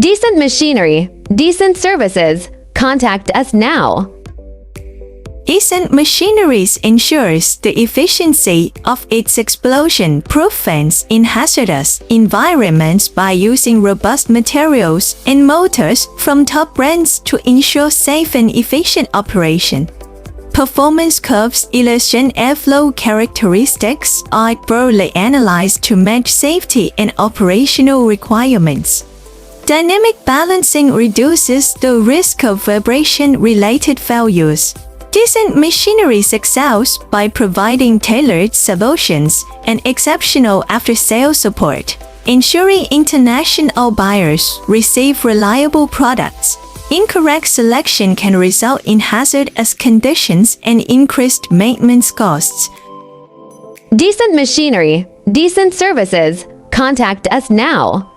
Decent machinery, decent services. Contact us now. Decent Machineries ensures the efficiency of its explosion-proof fence in hazardous environments by using robust materials and motors from top brands to ensure safe and efficient operation. Performance curves illustrate airflow characteristics are thoroughly analyzed to match safety and operational requirements. Dynamic balancing reduces the risk of vibration-related failures. Decent Machineries excels by providing tailored solutions and exceptional after-sales support, ensuring international buyers receive reliable products. Incorrect selection can result in hazardous conditions and increased maintenance costs. Decent machinery, decent services. Contact us now.